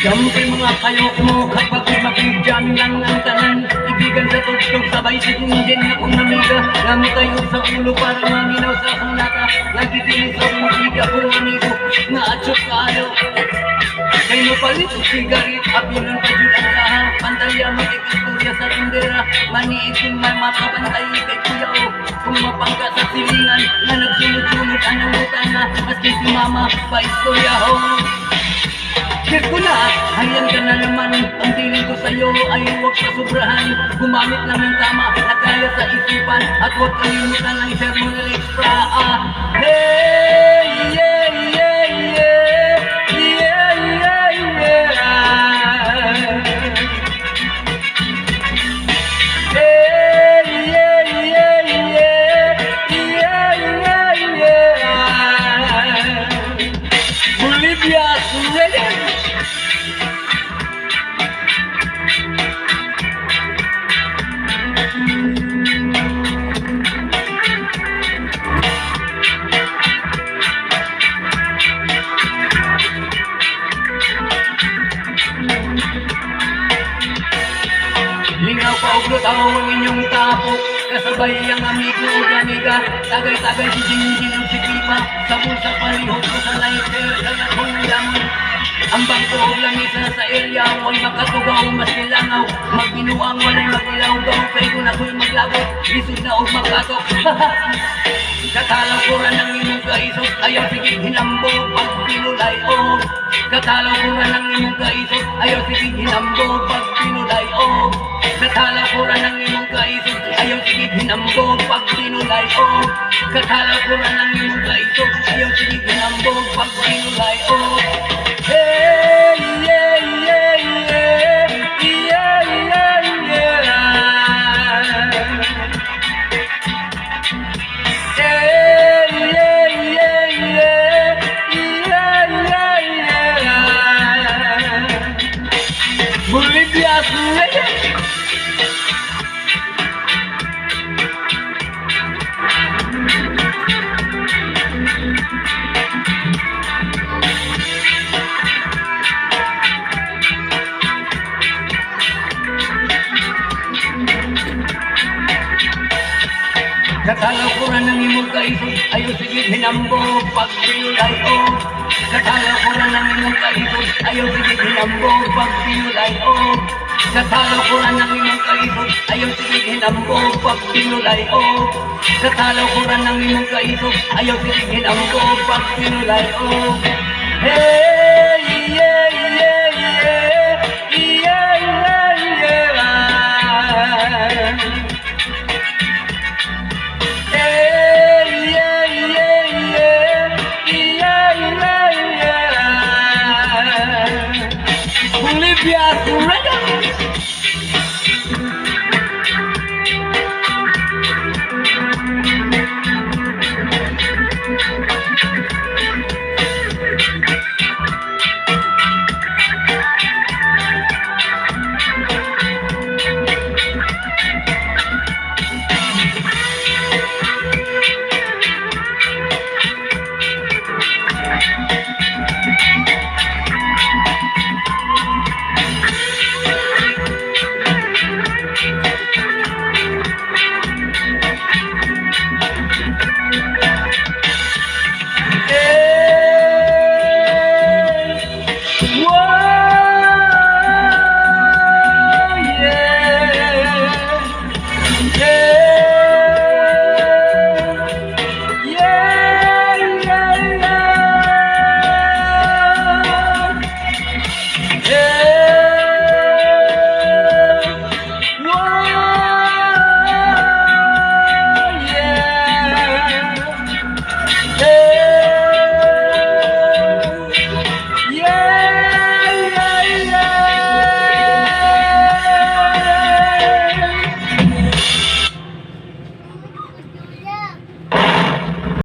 Siyempre mga kayok mo kapag mapigyan lang ang tanan. Ibigan sa tugtog sabay sigundin akong namiga. Namo tayo sa ulo para maminaw sa akong nata. Nagitilis sa musika kong amigo na atsok ka ano. Kay mo palit o sigarit, apinan pa dyan ang laha. Pantalya mag-ikistorya sa tindera. Maniit kung may makabantay kay kuya o. Kung mapangka sa silingan na nagsunod-sunod anang utana. Maski si mama pa istorya ho. Check ko na, hayan ka na naman. Ang tiling ko sa'yo ay huwag pasobrahan. Gumamit lang ng tama na kaya sa isipan. At huwag kalimutan ang sermon extra. Hey, yeah, yeah, yeah. Yeah, yeah, yeah. Hey, yeah, yeah, yeah. Yeah, yeah, yeah. Bolivia, Sudan. Lingaw pa uglot ang inyong tapok. Kasabay ang amigo o amiga. Tagay-tagay si Jingjin o si Pipa. Sa bulsa palihog ko sa lighter. Kaya kong damon. Ang bangko o lang isa sa area. Huwag makatugaw, mas kilangaw. Magbinuang walay magilaw-gaw. Kaya kung ako'y maglagot, lisod na o magkatok. Katalaw ko rin ang imong kaisok. Ayaw sige hinambo pag pinulay o. Katalaw ko rin ang imong kaisok. Ayaw sige hinambo pag pinulay o. Katalaw ko rin ang imong kaisok. Ayaw sige hinambo pag pinulay o. Katalaw ko rin ang imong kaisok. Ayaw sige hinambo pag pinulay o. Hey, yeah, yeah, yeah. Yeah, yeah, yeah. Hey, yeah, yeah, yeah. Yeah, yeah, yeah. Bolivia, Sudan. Katalaw ko rin ang imong kaisog. Ayaw sige hinambo pag pinulay o. Katalaw ko rin ang imong kaisog. Ayaw sige hinambo pag pinulay o. Katalaw ko rin ang imong kaisog. Ayaw sige hinambo pag pinulay o. Katalaw ko rin ang imong kaisog. Ayaw sige hinambo pag pinulay o.